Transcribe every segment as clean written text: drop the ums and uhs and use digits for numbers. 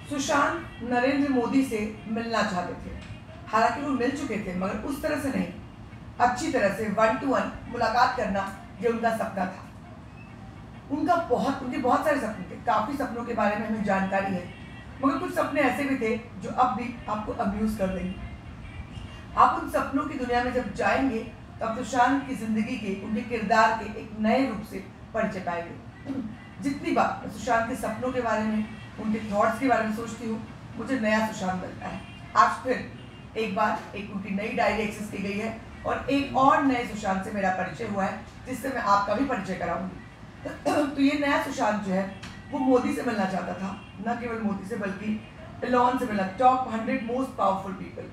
सुशांत नरेंद्र मोदी से मिलना चाहते थे। हालांकि वो मिल चुके थे, मगर उस तरह से नहीं, अच्छी तरह से 1 to 1 मुलाकात करना ये उनका सपना था। उनके बहुत सारे सपने थे, काफ़ी सपनों के बारे में हमें जानकारी है, मगर कुछ सपने ऐसे भी थे जो अब भी आपको अम्यूज़ कर देंगे। आप उन सपनों की दुनिया में जब जाएंगे तब सुशांत की ज़िंदगी के, उनके किरदार के एक नए रूप से परिचय पाएंगे। जितनी बार मैं सुशांत के सपनों के बारे में, उनके थॉट्स के बारे में सोचती हूँ, मुझे नया सुशांत मिलता है। आज फिर एक बार उनकी नई डायरी एक्सेस की गई है और एक और नए सुशांत से मेरा परिचय हुआ है, जिससे मैं आपका भी परिचय कराऊंगी। तो ये नया सुशांत जो है वो मोदी से मिलना चाहता था, न केवल मोदी से बल्कि एलोन से मिलना। टॉप 100 मोस्ट पावरफुल पीपल,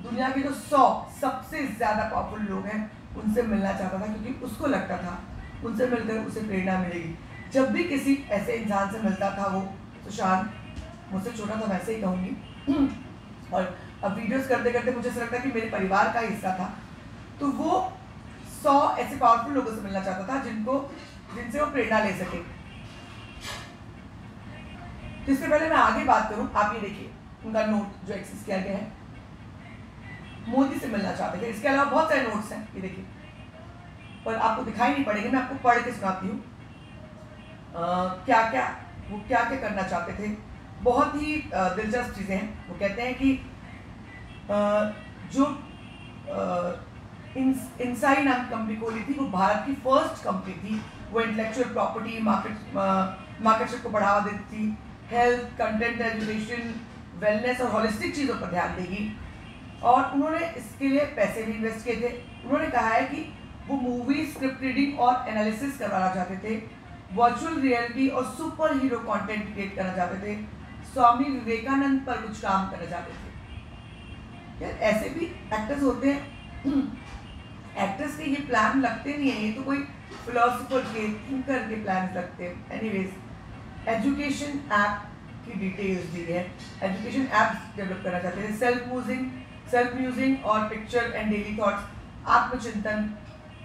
दुनिया के जो 100 सबसे ज़्यादा पावरफुल लोग हैं, उनसे मिलना चाहता था, क्योंकि उसको लगता था उनसे मिलकर उसे प्रेरणा मिलेगी। जब भी किसी ऐसे इंसान से मिलता था वो सुशांत, मुझसे छोटा था वैसे ही कहूँगी, और अब वीडियोस करते करते मुझे ऐसा लगता है कि मेरे परिवार का हिस्सा था। तो वो 100 ऐसे पावरफुल लोगों से मिलना चाहता था जिनसे वो प्रेरणा ले सके। तो इससे पहले मैं आगे बात करूं, आप ये देखिए उनका नोट जो एक्सेस किया गया है, मोदी से मिलना चाहते थे। इसके अलावा बहुत सारे नोट्स हैं, ये देखिए, पर आपको दिखाई नहीं पड़ेंगे, मैं आपको पढ़ के सुनाती हूँ क्या क्या करना चाहते थे। बहुत ही दिलचस्प चीज़ें हैं। वो कहते हैं कि जो इंसाई नाम की कंपनी खोली थी, वो भारत की फर्स्ट कंपनी थी। वो इंटेलेक्चुअल प्रॉपर्टी मार्केटशिप को बढ़ावा देती थी, हेल्थ, कंटेंट, एजुकेशन, वेलनेस और हॉलिस्टिक चीज़ों पर ध्यान देगी, और उन्होंने इसके लिए पैसे भी इन्वेस्ट किए थे। उन्होंने कहा है कि वो मूवी, स्क्रिप्ट रीडिंग और एनालिसिस करवाना चाहते थे, वर्चुअल रियलिटी और सुपर हीरो कंटेंट क्रिएट करना चाहते थे, स्वामी विवेकानंद पर कुछ काम करना चाहते थे। यार ऐसे भी एक्टर्स होते हैं। एक्टर्स के ये प्लान लगते नहीं है, ये तो कोई फिलोसोफर के, थिंकर के प्लान लगते हैं। एनीवेज, एजुकेशन ऐप की डिटेल्स दी है। एजुकेशन ऐप्स डेवलप करना चाहते हैं, सेल्फ म्यूजिंग और पिक्चर एंड डेली थॉट्स, आत्मचिंतन।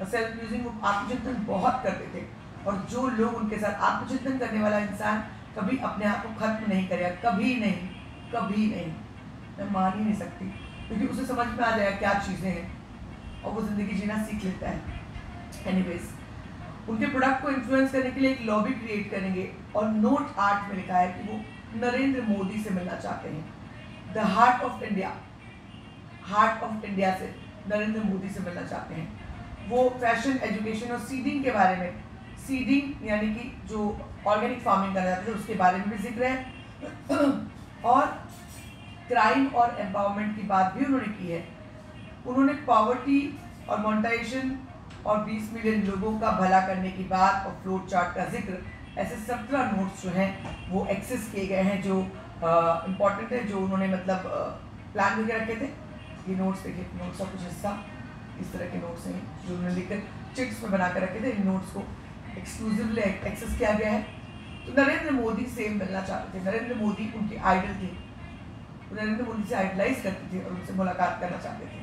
सेल्फ म्यूजिंग वो आत्मचिंतन बहुत करते थे, और जो लोग उनके साथ आत्मचिंतन करने वाला इंसान कभी अपने आप को खत्म नहीं करेगा, कभी नहीं। मैं मान ही नहीं सकती, क्योंकि उसे समझ में आ जाएगा क्या चीज़ें हैं और वो ज़िंदगी जीना सीख लेता है। एनीवेज, उनके प्रोडक्ट को इन्फ्लुएंस करने के लिए एक लॉबी क्रिएट करेंगे, और नोट 8 में लिखा है कि वो नरेंद्र मोदी से मिलना चाहते हैं। द हार्ट ऑफ इंडिया से नरेंद्र मोदी से मिलना चाहते हैं। वो फैशन, एजुकेशन और सीडिंग के बारे में, सीडिंग यानी कि जो ऑर्गेनिक फार्मिंग करना चाहते थे उसके बारे में भी जिक्र है, और क्राइम और एम्पावरमेंट की बात भी उन्होंने की है। उन्होंने पॉवर्टी और मोनेटाइजेशन और 20 मिलियन लोगों का भला करने की बात और फ्लोट चार्ट का जिक्र, ऐसे 17 नोट्स जो हैं वो एक्सेस किए गए हैं, जो इम्पॉर्टेंट है, जो उन्होंने मतलब प्लान करके रखे थे। ये नोट्स देखिए, नोट्स का कुछ हिस्सा इस तरह के नोट्स हैं जो उन्होंने लिखकर चिट्स में बना कर रखे थे। इन नोट्स को एक्सक्लूसिवली एक्सेस किया गया है। तो नरेंद्र मोदी से मिलना चाहते थे। नरेंद्र मोदी उनके आइडल थे, नरेंद्र मोदी से आइडलाइज करते थे और उनसे मुलाकात करना चाहते थे।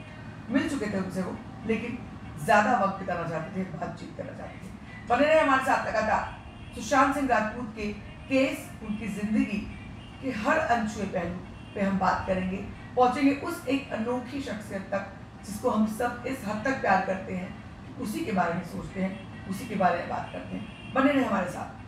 मिल चुके थे उनसे वो, लेकिन ज़्यादा वक्त बिताना चाहते थे, बातचीत करना चाहते थे। बने रहे हमारे साथ लगातार। सुशांत सिंह राजपूत के केस, उनकी ज़िंदगी के हर अनछुए पहलू पे हम बात करेंगे, पहुँचेंगे उस एक अनोखी शख्सियत तक जिसको हम सब इस हद तक प्यार करते हैं, उसी के बारे में सोचते हैं, उसी के बारे में बात करते हैं। बने रहे हमारे साथ।